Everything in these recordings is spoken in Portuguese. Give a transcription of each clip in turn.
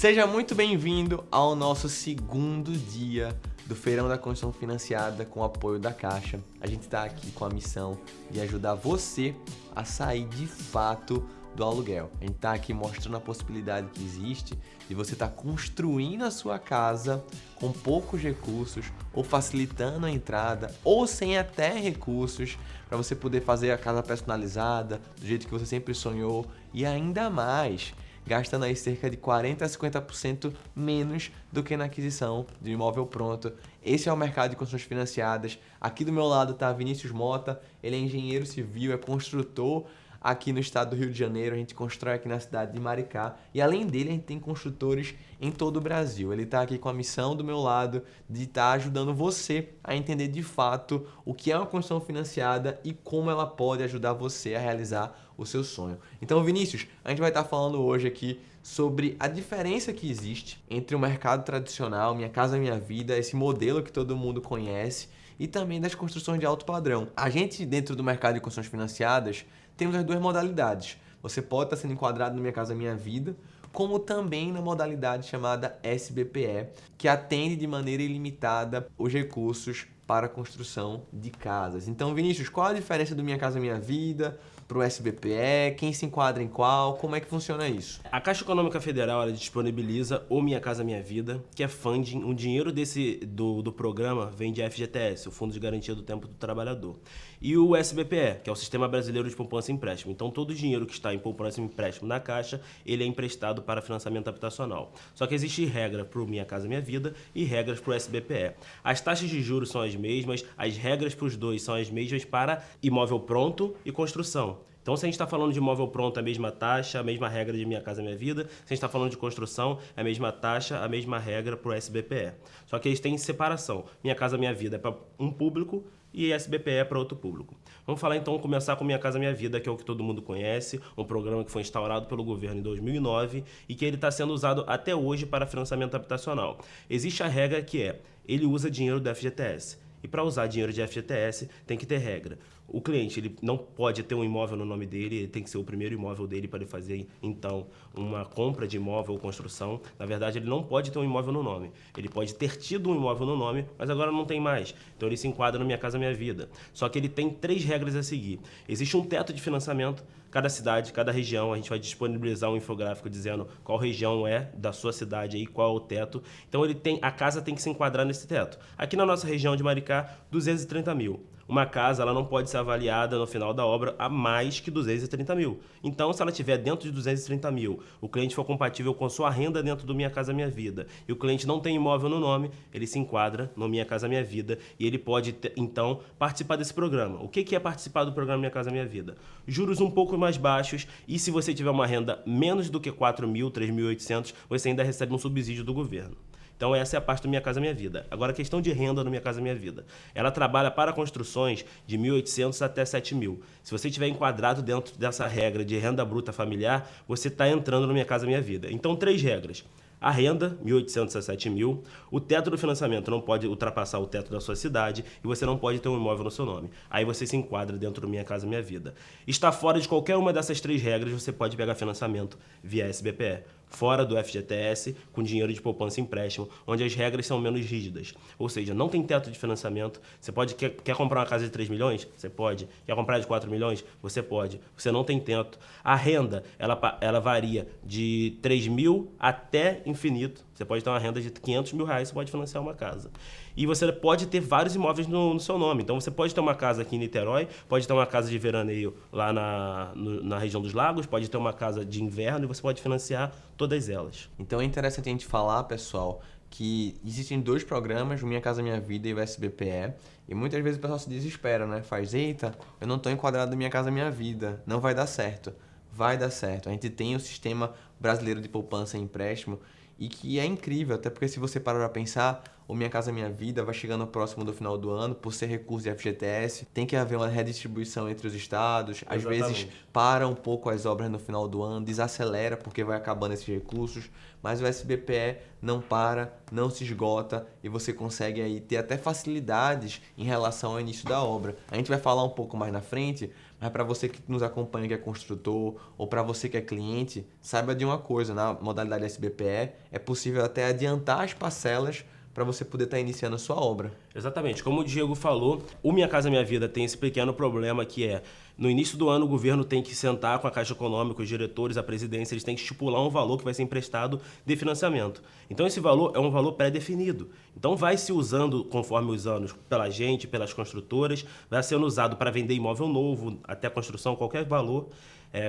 Seja muito bem-vindo ao nosso segundo dia do Feirão da Construção Financiada com o apoio da Caixa. A gente está aqui com a missão de ajudar você a sair de fato do aluguel. A gente está aqui mostrando a possibilidade que existe de você estar construindo a sua casa com poucos recursos, ou facilitando a entrada, ou sem até recursos, para você poder fazer a casa personalizada, do jeito que você sempre sonhou, e ainda mais, gastando aí cerca de 40% a 50% menos do que na aquisição de um imóvel pronto. Esse é o mercado de construções financiadas. Aqui do meu lado está Vinícius Mota, ele é engenheiro civil, é construtor aqui no estado do Rio de Janeiro, a gente constrói aqui na cidade de Maricá, e além dele a gente tem construtores em todo o Brasil. Ele está aqui com a missão do meu lado de estar ajudando você a entender de fato o que é uma construção financiada e como ela pode ajudar você a realizar o seu sonho. Então, Vinícius, a gente vai estar falando hoje aqui sobre a diferença que existe entre o mercado tradicional, Minha Casa Minha Vida, esse modelo que todo mundo conhece, e também das construções de alto padrão. A gente, dentro do mercado de construções financiadas, temos as duas modalidades. Você pode estar sendo enquadrado no Minha Casa Minha Vida, como também na modalidade chamada SBPE, que atende de maneira ilimitada os recursos para a construção de casas. Então, Vinícius, qual a diferença do Minha Casa Minha Vida para o SBPE? Quem se enquadra em qual? Como é que funciona isso? A Caixa Econômica Federal ela disponibiliza o Minha Casa Minha Vida, que é funding. O dinheiro do programa vem de FGTS, o Fundo de Garantia do Tempo do Trabalhador. E o SBPE, que é o Sistema Brasileiro de Poupança e Empréstimo. Então, todo o dinheiro que está em poupança e empréstimo na Caixa, ele é emprestado para financiamento habitacional. Só que existe regra para o Minha Casa Minha Vida e regras para o SBPE. As taxas de juros são as mesmas, as regras para os dois são as mesmas para imóvel pronto e construção. Então, se a gente está falando de imóvel pronto, a mesma taxa, a mesma regra de Minha Casa Minha Vida. Se a gente está falando de construção, a mesma taxa, a mesma regra para o SBPE. Só que eles têm separação. Minha Casa Minha Vida é para um público e SBPE é para outro público. Vamos falar então, começar com Minha Casa Minha Vida, que é o que todo mundo conhece, um programa que foi instaurado pelo governo em 2009 e que ele está sendo usado até hoje para financiamento habitacional. Existe a regra que ele usa dinheiro do FGTS. E para usar dinheiro de FGTS tem que ter regra. O cliente ele não pode ter um imóvel no nome dele, ele tem que ser o primeiro imóvel dele para ele fazer, então, uma compra de imóvel ou construção. Na verdade, ele não pode ter um imóvel no nome. Ele pode ter tido um imóvel no nome, mas agora não tem mais. Então, ele se enquadra no Minha Casa Minha Vida. Só que ele tem 3 regras a seguir. Existe um teto de financiamento. Cada cidade, cada região, a gente vai disponibilizar um infográfico dizendo qual região é da sua cidade e qual é o teto. Então, a casa tem que se enquadrar nesse teto. Aqui na nossa região de Maricá, 230 mil. Uma casa ela não pode ser avaliada no final da obra a mais que 230 mil. Então, se ela estiver dentro de 230 mil, o cliente for compatível com sua renda dentro do Minha Casa Minha Vida, e o cliente não tem imóvel no nome, ele se enquadra no Minha Casa Minha Vida e ele pode, então, participar desse programa. O que é participar do programa Minha Casa Minha Vida? Juros um pouco mais baixos e se você tiver uma renda menos do que 4 mil, 3.800, você ainda recebe um subsídio do governo. Então essa é a parte do Minha Casa Minha Vida. Agora a questão de renda no Minha Casa Minha Vida. Ela trabalha para construções de 1.800 até 7.000. Se você estiver enquadrado dentro dessa regra de renda bruta familiar, você está entrando no Minha Casa Minha Vida. Então 3 regras. A renda, 1.800 a 7.000. O teto do financiamento não pode ultrapassar o teto da sua cidade e você não pode ter um imóvel no seu nome. Aí você se enquadra dentro do Minha Casa Minha Vida. Está fora de qualquer uma dessas 3 regras, você pode pegar financiamento via SBPE. Fora do FGTS, com dinheiro de poupança e empréstimo, onde as regras são menos rígidas. Ou seja, não tem teto de financiamento. Você quer comprar uma casa de 3 milhões? Você pode. Quer comprar de 4 milhões? Você pode. Você não tem teto. A renda, ela varia de 3 mil até infinito. Você pode ter uma renda de 500 mil reais, você pode financiar uma casa. E você pode ter vários imóveis no seu nome. Então, você pode ter uma casa aqui em Niterói, pode ter uma casa de veraneio lá na região dos lagos, pode ter uma casa de inverno e você pode financiar todas elas. Então, é interessante a gente falar, pessoal, que existem 2 programas, o Minha Casa Minha Vida e o SBPE, e muitas vezes o pessoal se desespera, né? Faz, eita, eu não estou enquadrado no Minha Casa Minha Vida, não vai dar certo. Vai dar certo. A gente tem o Sistema Brasileiro de Poupança e Empréstimo, e que é incrível, até porque se você parar para pensar, o Minha Casa Minha Vida vai chegando próximo do final do ano, por ser recurso de FGTS, tem que haver uma redistribuição entre os estados, às vezes para um pouco as obras no final do ano, desacelera porque vai acabando esses recursos, mas o SBPE não para, não se esgota e você consegue aí ter até facilidades em relação ao início da obra. A gente vai falar um pouco mais na frente, mas para você que nos acompanha, que é construtor, ou para você que é cliente, saiba de uma coisa, na modalidade SBPE é possível até adiantar as parcelas para você poder estar iniciando a sua obra. Exatamente. Como o Diego falou, o Minha Casa Minha Vida tem esse pequeno problema que é, no início do ano o governo tem que sentar com a Caixa Econômica, os diretores, a presidência, eles têm que estipular um valor que vai ser emprestado de financiamento. Então esse valor é um valor pré-definido. Então vai se usando conforme os anos pela gente, pelas construtoras, vai sendo usado para vender imóvel novo, até construção, qualquer valor.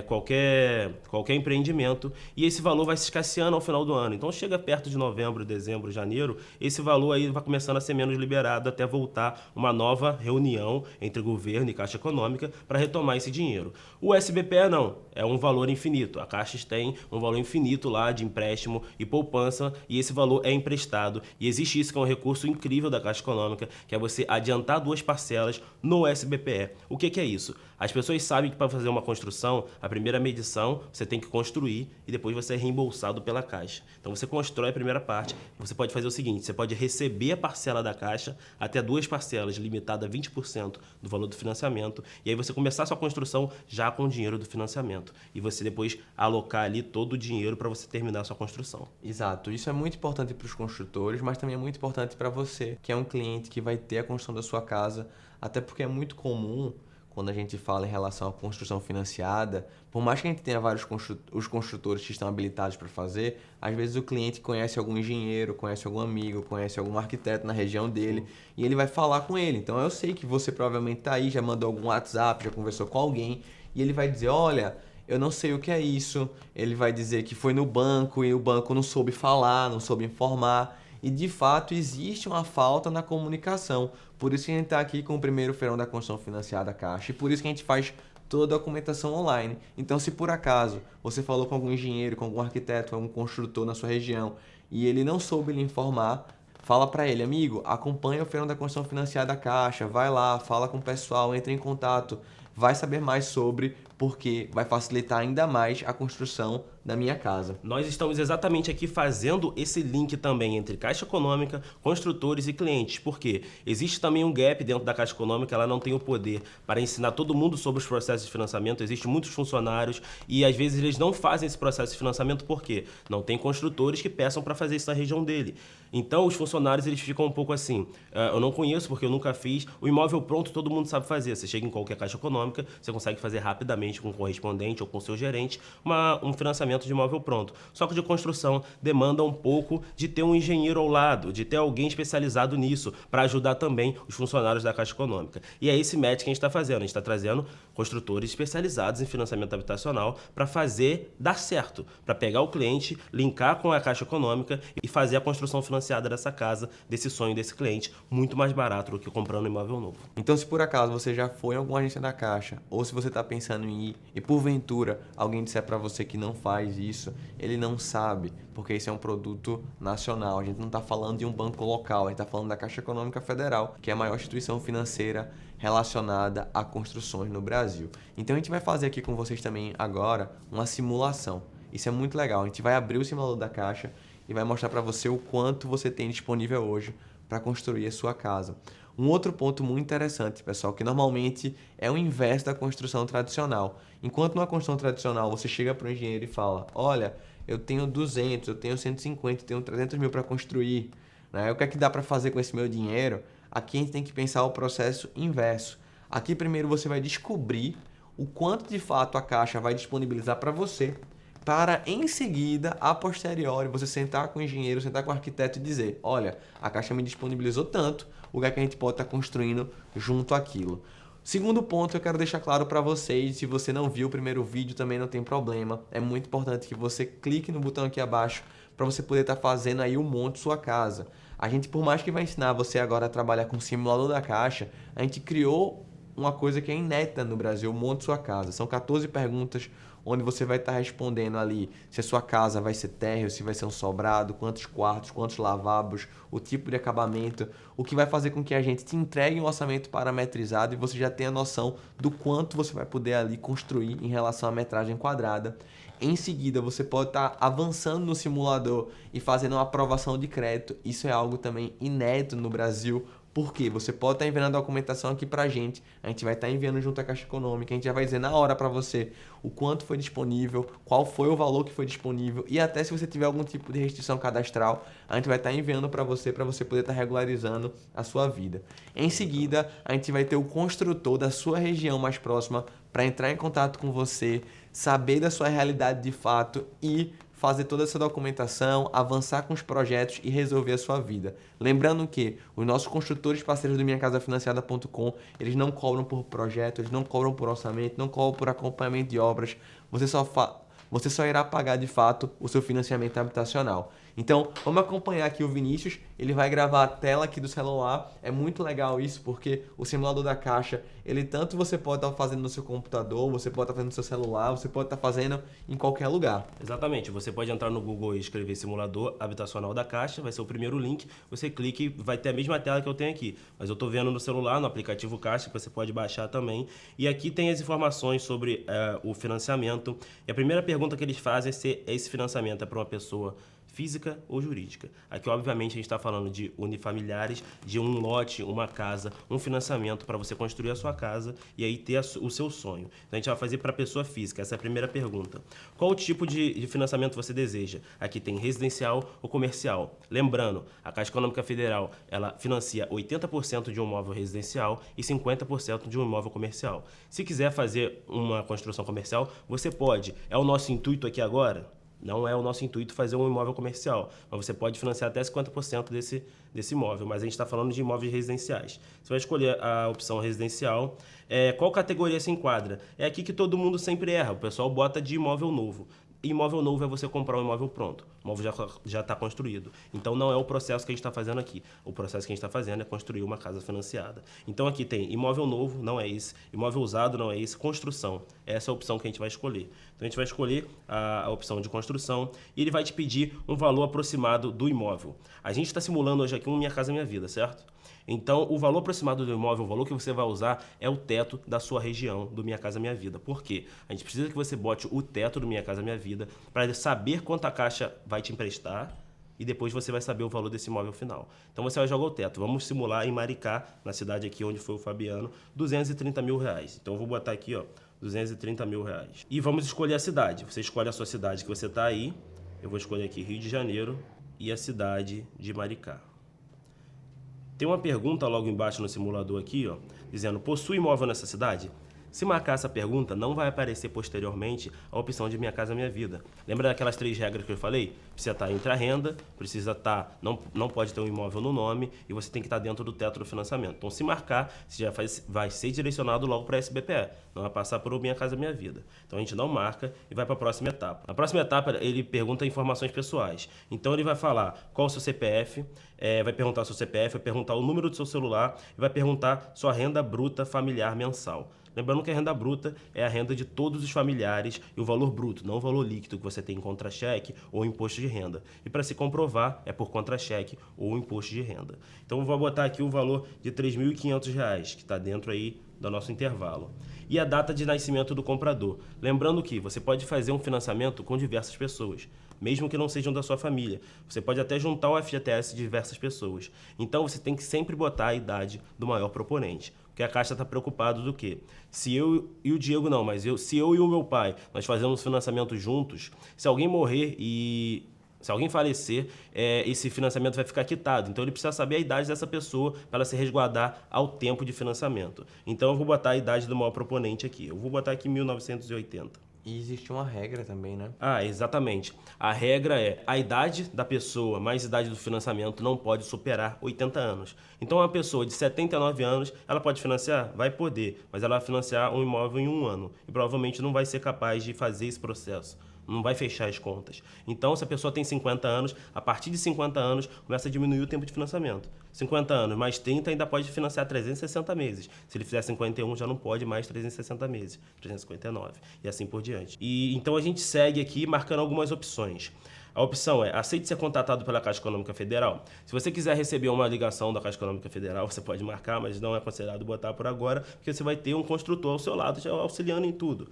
Qualquer empreendimento, e esse valor vai se escasseando ao final do ano. Então chega perto de novembro, dezembro, janeiro, esse valor aí vai começando a ser menos liberado até voltar uma nova reunião entre governo e Caixa Econômica para retomar esse dinheiro. O SBPE não, é um valor infinito. A Caixa tem um valor infinito lá de empréstimo e poupança, e esse valor é emprestado. E existe isso que é um recurso incrível da Caixa Econômica, que é você adiantar 2 parcelas no SBPE. O que é isso? As pessoas sabem que para fazer uma construção, a primeira medição você tem que construir e depois você é reembolsado pela Caixa. Então você constrói a primeira parte. Você pode fazer o seguinte, você pode receber a parcela da Caixa, até 2 parcelas, limitada a 20% do valor do financiamento, e aí você começar a sua construção já com o dinheiro do financiamento. E você depois alocar ali todo o dinheiro para você terminar a sua construção. Exato. Isso é muito importante para os construtores, mas também é muito importante para você, que é um cliente que vai ter a construção da sua casa, até porque é muito comum quando a gente fala em relação à construção financiada, por mais que a gente tenha vários os construtores que estão habilitados para fazer, às vezes o cliente conhece algum engenheiro, conhece algum amigo, conhece algum arquiteto na região dele, e ele vai falar com ele. Então eu sei que você provavelmente está aí, já mandou algum WhatsApp, já conversou com alguém, e ele vai dizer, olha, eu não sei o que é isso. Ele vai dizer que foi no banco e o banco não soube falar, não soube informar. E de fato existe uma falta na comunicação. Por isso que a gente está aqui com o primeiro feirão da construção financiada Caixa. E por isso que a gente faz toda a documentação online. Então, se por acaso você falou com algum engenheiro, com algum arquiteto, com algum construtor na sua região e ele não soube lhe informar, fala para ele, amigo, acompanha o feirão da construção financiada Caixa, vai lá, fala com o pessoal, entre em contato, vai saber mais sobre, porque vai facilitar ainda mais a construção da minha casa. Nós estamos exatamente aqui fazendo esse link também entre Caixa Econômica, construtores e clientes, porque existe também um gap dentro da Caixa Econômica, ela não tem o poder para ensinar todo mundo sobre os processos de financiamento, existem muitos funcionários e às vezes eles não fazem esse processo de financiamento porque não tem construtores que peçam para fazer isso na região dele. Então os funcionários eles ficam um pouco assim, eu não conheço porque eu nunca fiz, o imóvel pronto todo mundo sabe fazer, você chega em qualquer Caixa Econômica, você consegue fazer rapidamente com o correspondente ou com o seu gerente um financiamento de imóvel pronto. Só que de construção demanda um pouco de ter um engenheiro ao lado, de ter alguém especializado nisso, para ajudar também os funcionários da Caixa Econômica. E é esse match que a gente está fazendo. A gente está trazendo construtores especializados em financiamento habitacional para fazer dar certo, para pegar o cliente, linkar com a Caixa Econômica e fazer a construção financiada dessa casa, desse sonho desse cliente, muito mais barato do que comprando um imóvel novo. Então, se por acaso você já foi em alguma agência da Caixa, ou se você está pensando em ir e porventura alguém disser para você que não faz isso, ele não sabe, porque isso é um produto nacional. A gente não está falando de um banco local, a gente está falando da Caixa Econômica Federal, que é a maior instituição financeira relacionada a construções no Brasil. Então a gente vai fazer aqui com vocês também agora uma simulação. Isso é muito legal. A gente vai abrir o simulador da Caixa e vai mostrar para você o quanto você tem disponível hoje para construir a sua casa. Um outro ponto muito interessante, pessoal, que normalmente é o inverso da construção tradicional. Enquanto numa construção tradicional você chega para o engenheiro e fala, olha, eu tenho 200, eu tenho 150, eu tenho 300 mil para construir, né? O que é que dá para fazer com esse meu dinheiro? Aqui a gente tem que pensar o processo inverso. Aqui primeiro você vai descobrir o quanto de fato a Caixa vai disponibilizar para você, para em seguida, a posteriori, você sentar com o engenheiro, sentar com o arquiteto e dizer, olha, a Caixa me disponibilizou tanto, o que é que a gente pode estar construindo junto àquilo. Segundo ponto, eu quero deixar claro para vocês, se você não viu o primeiro vídeo também não tem problema, é muito importante que você clique no botão aqui abaixo para você poder estar fazendo aí o monte sua casa. A gente, por mais que vai ensinar você agora a trabalhar com o simulador da Caixa, a gente criou uma coisa que é inédita no Brasil, Monte Sua Casa. São 14 perguntas onde você vai estar respondendo ali se a sua casa vai ser térreo, se vai ser um sobrado, quantos quartos, quantos lavabos, o tipo de acabamento, o que vai fazer com que a gente te entregue um orçamento parametrizado e você já tenha noção do quanto você vai poder ali construir em relação à metragem quadrada. Em seguida, você pode estar avançando no simulador e fazendo uma aprovação de crédito. Isso é algo também inédito no Brasil. Porque você pode estar enviando a documentação aqui pra gente vai estar enviando junto à Caixa Econômica, a gente já vai dizer na hora para você o quanto foi disponível, qual foi o valor que foi disponível e até se você tiver algum tipo de restrição cadastral, a gente vai estar enviando para você poder estar regularizando a sua vida. Em seguida, a gente vai ter o construtor da sua região mais próxima para entrar em contato com você, saber da sua realidade de fato e fazer toda essa documentação, avançar com os projetos e resolver a sua vida. Lembrando que os nossos construtores parceiros do minhacasafinanciada.com, eles não cobram por projeto, eles não cobram por orçamento, não cobram por acompanhamento de obras, você só irá pagar de fato o seu financiamento habitacional. Então, vamos acompanhar aqui o Vinícius, ele vai gravar a tela aqui do celular, é muito legal isso porque o simulador da Caixa, ele tanto você pode estar fazendo no seu computador, você pode estar fazendo no seu celular, você pode estar fazendo em qualquer lugar. Exatamente, você pode entrar no Google e escrever simulador habitacional da Caixa, vai ser o primeiro link, você clica e vai ter a mesma tela que eu tenho aqui, mas eu estou vendo no celular, no aplicativo Caixa, que você pode baixar também, e aqui tem as informações sobre o financiamento, e a primeira pergunta que eles fazem é se esse financiamento é para uma pessoa física ou jurídica. Aqui, obviamente, a gente está falando de unifamiliares, de um lote, uma casa, um financiamento para você construir a sua casa e aí ter o seu sonho. Então, a gente vai fazer para a pessoa física. Essa é a primeira pergunta. Qual o tipo de financiamento você deseja? Aqui tem residencial ou comercial. Lembrando, a Caixa Econômica Federal, ela financia 80% de um imóvel residencial e 50% de um imóvel comercial. Se quiser fazer uma construção comercial, você pode. É o nosso intuito aqui agora? Não é o nosso intuito fazer um imóvel comercial, mas você pode financiar até 50% desse imóvel, mas a gente está falando de imóveis residenciais. Você vai escolher a opção residencial. Qual categoria se enquadra? É aqui que todo mundo sempre erra, o pessoal bota de imóvel novo. Imóvel novo é você comprar um imóvel pronto, o imóvel já está construído. Então não é o processo que a gente está fazendo aqui. O processo que a gente está fazendo é construir uma casa financiada. Então aqui tem imóvel novo, não é esse. Imóvel usado, não é esse. Construção, essa é a opção que a gente vai escolher. Então a gente vai escolher a opção de construção e ele vai te pedir um valor aproximado do imóvel. A gente está simulando hoje aqui um Minha Casa Minha Vida, certo? Então, o valor aproximado do imóvel, o valor que você vai usar é o teto da sua região do Minha Casa Minha Vida. Por quê? A gente precisa que você bote o teto do Minha Casa Minha Vida para saber quanto a Caixa vai te emprestar e depois você vai saber o valor desse imóvel final. Então, você vai jogar o teto. Vamos simular em Maricá, na cidade aqui onde foi o Fabiano, R$230 mil. Então, eu vou botar aqui, ó, R$230 mil. E vamos escolher a cidade. Você escolhe a sua cidade que você está aí. Eu vou escolher aqui Rio de Janeiro e a cidade de Maricá. Tem uma pergunta logo embaixo no simulador aqui, ó, dizendo, possui imóvel nessa cidade? Se marcar essa pergunta, não vai aparecer posteriormente a opção de Minha Casa Minha Vida. Lembra daquelas 3 regras que eu falei? Precisa estar entre a renda, precisa estar, não pode ter um imóvel no nome e você tem que estar dentro do teto do financiamento. Então, se marcar, você já vai ser direcionado logo para a SBPE, não vai passar por Minha Casa Minha Vida. Então, a gente não marca e vai para a próxima etapa. Na próxima etapa, ele pergunta informações pessoais. Então, ele vai falar qual o seu CPF, vai perguntar o seu CPF, vai perguntar o número do seu celular e vai perguntar sua renda bruta familiar mensal. Lembrando que a renda bruta é a renda de todos os familiares e o valor bruto, não o valor líquido que você tem em contra-cheque ou imposto de renda. E para se comprovar, é por contra-cheque ou imposto de renda. Então, eu vou botar aqui o valor de R$ 3.500, que está dentro aí do nosso intervalo. E a data de nascimento do comprador. Lembrando que você pode fazer um financiamento com diversas pessoas, mesmo que não sejam da sua família. Você pode até juntar um FGTS de diversas pessoas. Então, você tem que sempre botar a idade do maior proponente. Porque a Caixa está preocupada do quê? Se eu e o Diego não, mas se eu e o meu pai, nós fazemos financiamento juntos, se alguém morrer e se alguém falecer, esse financiamento vai ficar quitado. Então, ele precisa saber a idade dessa pessoa para ela se resguardar ao tempo de financiamento. Então, eu vou botar a idade do maior proponente aqui. Eu vou botar aqui 1980. E existe uma regra também, né? Ah, exatamente. A regra é a idade da pessoa mais a idade do financiamento não pode superar 80 anos. Então, uma pessoa de 79 anos, ela pode financiar? Vai poder, mas ela vai financiar um imóvel em 1 ano. E provavelmente não vai ser capaz de fazer esse processo. não vai fechar as contas. Então, se a pessoa tem 50 anos, a partir de 50 anos, começa a diminuir o tempo de financiamento. 50 anos mais 30 ainda pode financiar 360 meses. Se ele fizer 51, já não pode mais 360 meses, 359 e assim por diante. E então a gente segue aqui marcando algumas opções. A opção é: aceite ser contatado pela Caixa Econômica Federal. Se você quiser receber uma ligação da Caixa Econômica Federal, você pode marcar, mas não é aconselhado botar por agora, porque você vai ter um construtor ao seu lado, já auxiliando em tudo.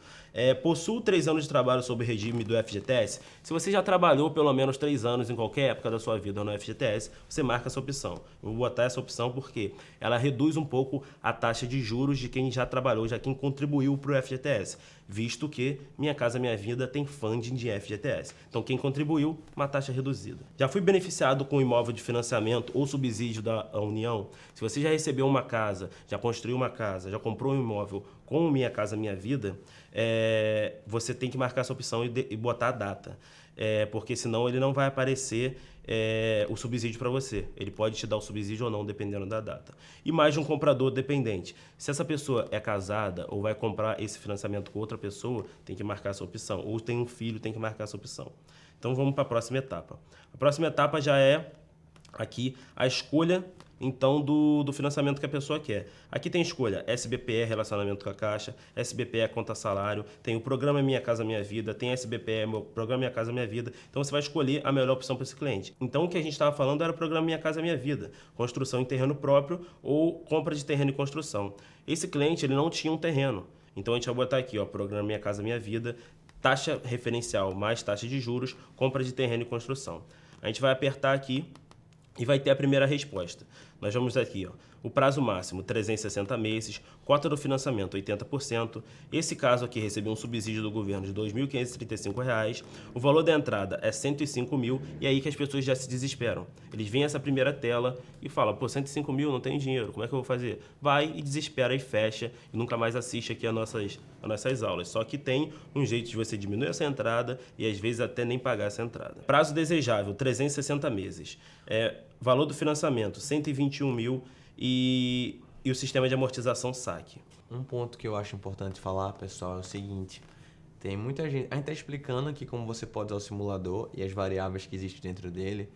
Possui 3 anos de trabalho sob o regime do FGTS. Se você já trabalhou pelo menos 3 anos em qualquer época da sua vida no FGTS, você marca essa opção. Eu vou botar essa opção porque ela reduz um pouco a taxa de juros de quem já trabalhou, já quem contribuiu para o FGTS, visto que Minha Casa Minha Vida tem funding de FGTS. Então, quem contribuiu, uma taxa reduzida. Já fui beneficiado com imóvel de financiamento ou subsídio da União? Se você já recebeu uma casa, já construiu uma casa, já comprou um imóvel com Minha Casa Minha Vida, você tem que marcar essa opção e botar a data. Porque senão ele não vai aparecer o subsídio para você. Ele pode te dar o subsídio ou não, dependendo da data. E mais de um comprador dependente. Se essa pessoa é casada ou vai comprar esse financiamento com outra pessoa, tem que marcar essa opção. Ou tem um filho, tem que marcar essa opção. Então vamos para a próxima etapa. A próxima etapa já é aqui a escolha então do financiamento que a pessoa quer. Aqui tem escolha SBPE, relacionamento com a Caixa, SBPE, conta salário, tem o programa Minha Casa Minha Vida, tem SBPE, programa Minha Casa Minha Vida. Então você vai escolher a melhor opção para esse cliente. Então o que a gente estava falando era o programa Minha Casa Minha Vida, construção em terreno próprio ou compra de terreno em construção. Esse cliente ele não tinha um terreno. Então a gente vai botar aqui, ó, programa Minha Casa Minha Vida, taxa referencial mais taxa de juros, compra de terreno e construção. A gente vai apertar aqui e vai ter a primeira resposta. Nós vamos aqui, ó, o prazo máximo 360 meses, cota do financiamento 80%. Esse caso aqui recebeu um subsídio do governo de R$ 2.535, o valor da entrada é 105 mil, e aí que as pessoas já se desesperam. Eles veem essa primeira tela e falam: pô, 105 mil, não tenho dinheiro, como é que eu vou fazer? Vai e desespera e fecha e nunca mais assiste aqui as nossas aulas. Só que tem um jeito de você diminuir essa entrada e às vezes até nem pagar essa entrada. Prazo desejável 360 meses. Valor do financiamento 121 mil e o sistema de amortização saque. Um ponto que eu acho importante falar, pessoal, é o seguinte: tem muita gente, a gente está explicando aqui como você pode usar o simulador e as variáveis que existem dentro dele,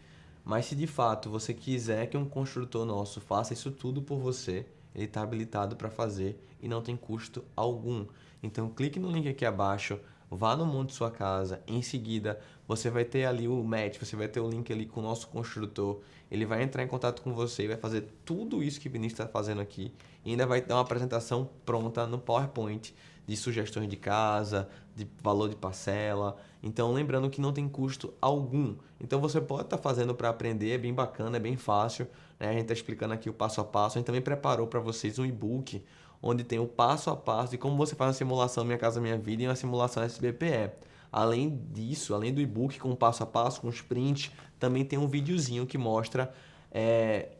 mas se de fato você quiser que um construtor nosso faça isso tudo por você, ele está habilitado para fazer e não tem custo algum. Então clique no link aqui abaixo, vá no Monte Sua Casa, em seguida você vai ter ali o match, você vai ter o link ali com o nosso construtor, ele vai entrar em contato com você e vai fazer tudo isso que o Vinícius está fazendo aqui e ainda vai dar uma apresentação pronta no PowerPoint de sugestões de casa, de valor de parcela. Então lembrando que não tem custo algum. Então você pode estar fazendo para aprender, é bem bacana, é bem fácil, né? A gente está explicando aqui o passo a passo, a gente também preparou para vocês um e-book onde tem o passo a passo de como você faz uma simulação Minha Casa Minha Vida e uma simulação SBPE. Além disso, além do e-book com o passo a passo, com os prints, também tem um videozinho que mostra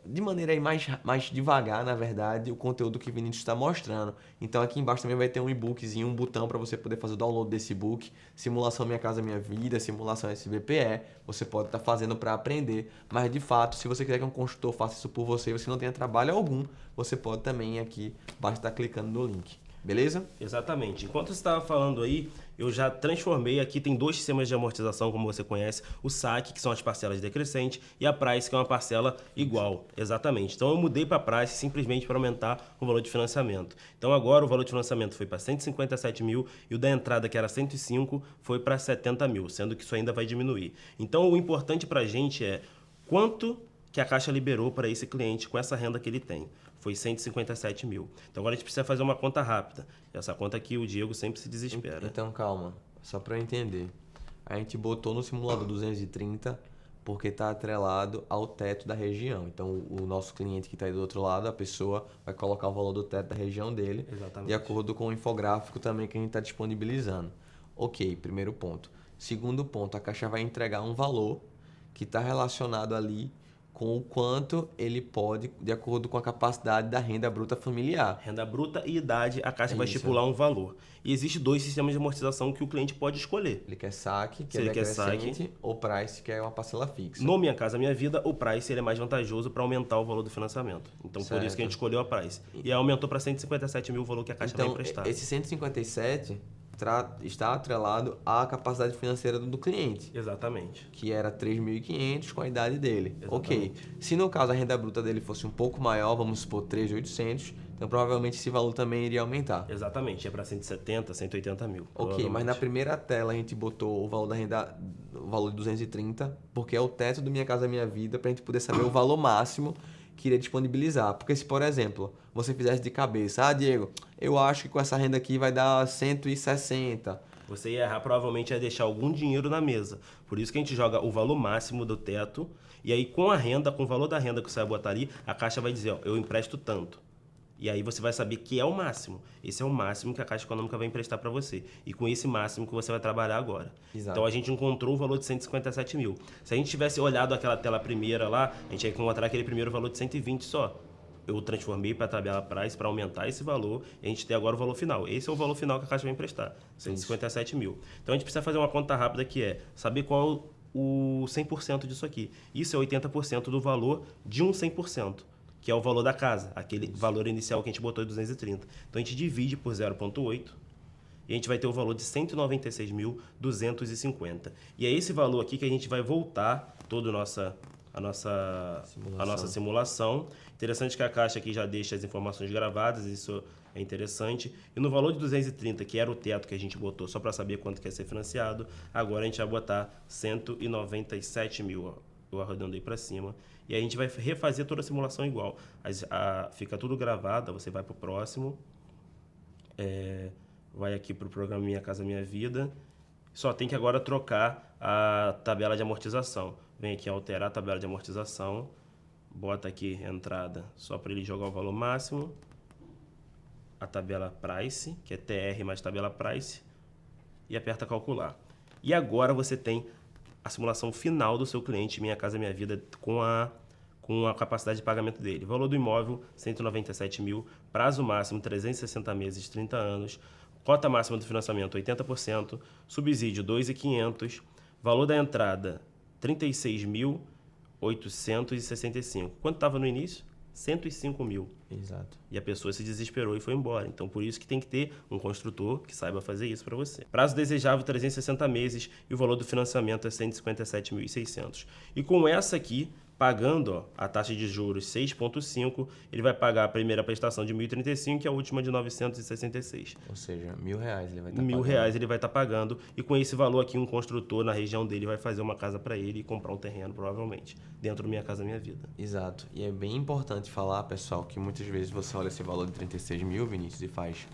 de maneira aí mais devagar, na verdade, o conteúdo que o Vinícius está mostrando. Então aqui embaixo também vai ter um e-bookzinho, um botão para você poder fazer o download desse e-book, simulação Minha Casa Minha Vida, simulação SBPE, você pode estar fazendo para aprender, mas de fato, se você quiser que um consultor faça isso por você, você não tenha trabalho algum, você pode também aqui, basta estar clicando no link. Beleza? Exatamente. Enquanto você estava falando aí, eu já transformei aqui, tem 2 sistemas de amortização, como você conhece, o saque, que são as parcelas decrescentes, e a price, que é uma parcela igual. Exatamente. Então eu mudei para a price simplesmente para aumentar o valor de financiamento. Então agora o valor de financiamento foi para 157 mil e o da entrada, que era 105, foi para 70 mil, sendo que isso ainda vai diminuir. Então o importante para a gente é quanto que a Caixa liberou para esse cliente com essa renda que ele tem. Foi 157 mil. Então agora a gente precisa fazer uma conta rápida. Essa conta aqui o Diego sempre se desespera. Então calma, só para eu entender. A gente botou no simulador 230 porque está atrelado ao teto da região. Então o nosso cliente que está aí do outro lado, a pessoa vai colocar o valor do teto da região dele. Exatamente. De acordo com o infográfico também que a gente está disponibilizando. Ok, primeiro ponto. Segundo ponto, a Caixa vai entregar um valor que está relacionado ali com o quanto ele pode, de acordo com a capacidade da renda bruta familiar. Renda bruta e idade, a Caixa vai estipular um valor. E existe 2 sistemas de amortização que o cliente pode escolher. Ele quer saque, que é decrescente, ou price, que é uma parcela fixa. No Minha Casa Minha Vida, o price ele é mais vantajoso para aumentar o valor do financiamento. Então, por isso que a gente escolheu a price. E aumentou para 157 mil o valor que a Caixa vai emprestar. Esse 157 está atrelado à capacidade financeira do cliente, Exatamente. que era 3.500 com a idade dele. Exatamente. Ok. Se no caso a renda bruta dele fosse um pouco maior, vamos supor 3.800, então provavelmente esse valor também iria aumentar. Exatamente, é para 170, 180 mil. Ok, mas na primeira tela a gente botou o valor da renda, o valor de 230, porque é o teto do Minha Casa Minha Vida, para a gente poder saber o valor máximo que iria disponibilizar. Porque se, por exemplo, você fizesse de cabeça, Diego, eu acho que com essa renda aqui vai dar 160. Você ia errar, provavelmente ia deixar algum dinheiro na mesa. Por isso que a gente joga o valor máximo do teto, e aí com a renda, com o valor da renda que você vai botar ali, a Caixa vai dizer, ó, eu empresto tanto. E aí você vai saber que é o máximo. Esse é o máximo que a Caixa Econômica vai emprestar para você. E com esse máximo que você vai trabalhar agora. Exato. Então a gente encontrou o valor de 157 mil. Se a gente tivesse olhado aquela tela primeira lá, a gente ia encontrar aquele primeiro valor de 120 só. Eu transformei para a tabela Price para aumentar esse valor e a gente tem agora o valor final. Esse é o valor final que a Caixa vai emprestar, 157 mil. Então a gente precisa fazer uma conta rápida que é saber qual o 100% disso aqui. Isso é 80% do valor de um 100%. Que é o valor da casa, aquele valor inicial que a gente botou de 230. Então a gente divide por 0,8 e a gente vai ter o valor de 196.250. E é esse valor aqui que a gente vai voltar toda a nossa simulação. Interessante que a Caixa aqui já deixa as informações gravadas, isso é interessante. E no valor de 230, que era o teto que a gente botou só para saber quanto quer ser financiado, agora a gente vai botar 197 mil, ó. Eu arredondei para cima. E aí a gente vai refazer toda a simulação igual. Fica tudo gravado, você vai para o próximo. Vai aqui para o programa Minha Casa Minha Vida. Só tem que agora trocar a tabela de amortização. Vem aqui alterar a tabela de amortização. Bota aqui entrada só para ele jogar o valor máximo. A tabela Price, que é TR mais tabela Price. E aperta calcular. E agora você tem a simulação final do seu cliente Minha Casa Minha Vida com a capacidade de pagamento dele. Valor do imóvel, 197 mil. Prazo máximo, 360 meses, 30 anos. Cota máxima do financiamento, 80%. Subsídio, 2.500. Valor da entrada, 36.865. Quanto estava no início? 105 mil. Exato. E a pessoa se desesperou e foi embora. Então, por isso que tem que ter um construtor que saiba fazer isso para você. Prazo desejável, 360 meses e o valor do financiamento é 157.600. E com essa aqui, pagando a taxa de juros 6,5, ele vai pagar a primeira prestação de 1.035 e a última de 966. Ou seja, R$1.000 ele vai estar pagando. R$1.000 ele vai estar pagando e com esse valor aqui um construtor na região dele vai fazer uma casa para ele e comprar um terreno provavelmente dentro do Minha Casa Minha Vida. Exato. E é bem importante falar, pessoal, que muitas vezes você olha esse valor de 36 mil, Vinícius, e faz: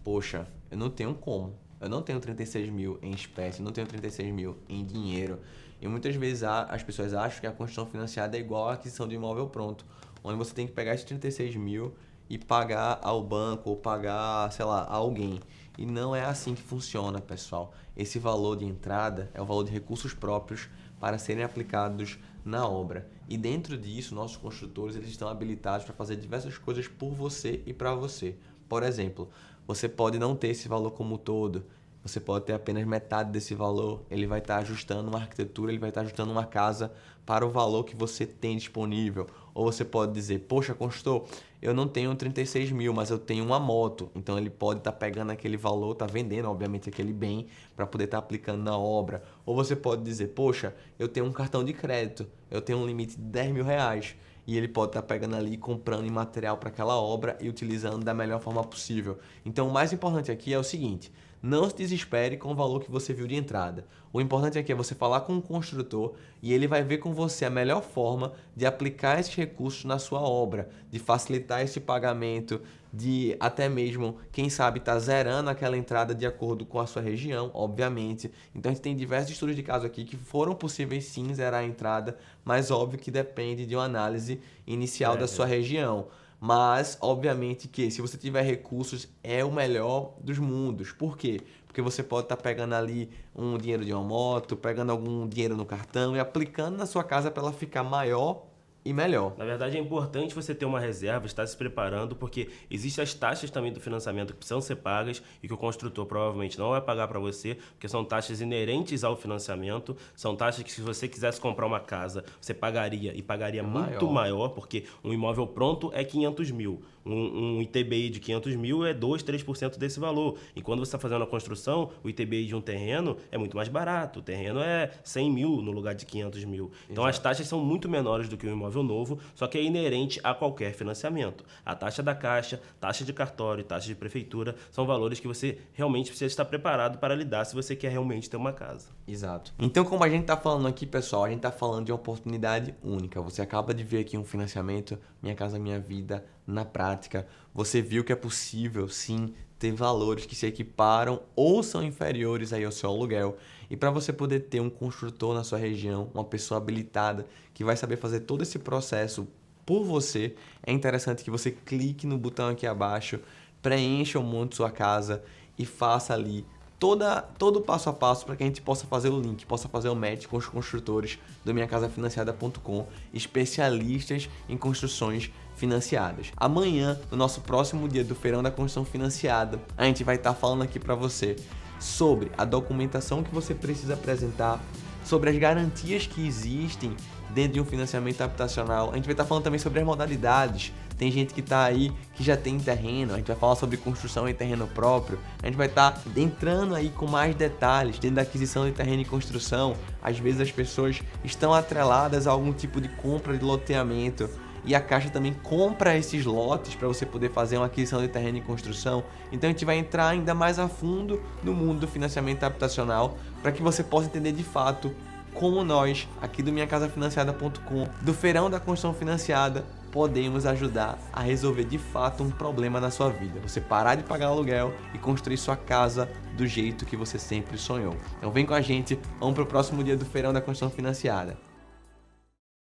poxa, eu não tenho como. Eu não tenho 36 mil em espécie, não tenho 36 mil em dinheiro. E muitas vezes as pessoas acham que a construção financiada é igual à aquisição de imóvel pronto, onde você tem que pegar esses 36 mil e pagar ao banco ou pagar, sei lá, a alguém. E não é assim que funciona, pessoal. Esse valor de entrada é o valor de recursos próprios para serem aplicados na obra. E dentro disso, nossos construtores eles estão habilitados para fazer diversas coisas por você e para você. Por exemplo, você pode não ter esse valor como um todo. Você pode ter apenas metade desse valor, ele vai estar ajustando uma arquitetura, ele vai estar ajustando uma casa para o valor que você tem disponível. Ou você pode dizer: poxa, construtor, eu não tenho 36 mil, mas eu tenho uma moto. Então ele pode estar pegando aquele valor, está vendendo obviamente aquele bem para poder estar aplicando na obra. Ou você pode dizer: poxa, eu tenho um cartão de crédito, eu tenho um limite de R$10.000. E ele pode estar pegando ali e comprando material para aquela obra e utilizando da melhor forma possível. Então o mais importante aqui é o seguinte: não se desespere com o valor que você viu de entrada. O importante aqui é você falar com o construtor e ele vai ver com você a melhor forma de aplicar esses recursos na sua obra, de facilitar esse pagamento, de até mesmo, quem sabe, estar zerando aquela entrada de acordo com a sua região, obviamente. Então a gente tem diversos estudos de caso aqui que foram possíveis sim zerar a entrada, mas óbvio que depende de uma análise inicial da sua região. Mas, obviamente que se você tiver recursos, é o melhor dos mundos. Por quê? Porque você pode estar pegando ali um dinheiro de uma moto, pegando algum dinheiro no cartão e aplicando na sua casa para ela ficar maior e melhor. Na verdade, é importante você ter uma reserva, estar se preparando, porque existem as taxas também do financiamento que precisam ser pagas e que o construtor provavelmente não vai pagar para você, porque são taxas inerentes ao financiamento, são taxas que se você quisesse comprar uma casa, você pagaria e pagaria muito maior, porque um imóvel pronto é 500 mil. Um ITBI de 500 mil é 2, 3% desse valor. E quando você está fazendo a construção, o ITBI de um terreno é muito mais barato. O terreno é 100 mil no lugar de 500 mil. Então, as taxas são muito menores do que um imóvel novo, só que é inerente a qualquer financiamento. A taxa da Caixa, taxa de cartório, taxa de prefeitura, são valores que você realmente precisa estar preparado para lidar se você quer realmente ter uma casa. Exato. Então, como a gente está falando aqui, pessoal, a gente está falando de uma oportunidade única. Você acaba de ver aqui um financiamento, Minha Casa Minha Vida, na prática. Você viu que é possível, sim, ter valores que se equiparam ou são inferiores aí ao seu aluguel. E para você poder ter um construtor na sua região, uma pessoa habilitada que vai saber fazer todo esse processo por você, é interessante que você clique no botão aqui abaixo, preencha o monte de sua casa e faça ali todo o passo a passo para que a gente possa fazer o link, possa fazer o match com os construtores do minhacasafinanciada.com, especialistas em construções financiadas. Amanhã, no nosso próximo dia do Feirão da Construção Financiada, a gente vai estar falando aqui para você sobre a documentação que você precisa apresentar, sobre as garantias que existem dentro de um financiamento habitacional. A gente vai estar falando também sobre as modalidades. Tem gente que está aí que já tem terreno, a gente vai falar sobre construção em terreno próprio. A gente vai estar entrando aí com mais detalhes dentro da aquisição de terreno e construção. Às vezes as pessoas estão atreladas a algum tipo de compra de loteamento e a Caixa também compra esses lotes para você poder fazer uma aquisição de terreno e construção. Então a gente vai entrar ainda mais a fundo no mundo do financiamento habitacional para que você possa entender de fato como nós, aqui do minhacasafinanciada.com, do Feirão da Construção Financiada, podemos ajudar a resolver de fato um problema na sua vida. Você parar de pagar aluguel e construir sua casa do jeito que você sempre sonhou. Então vem com a gente, vamos para o próximo dia do Feirão da Construção Financiada.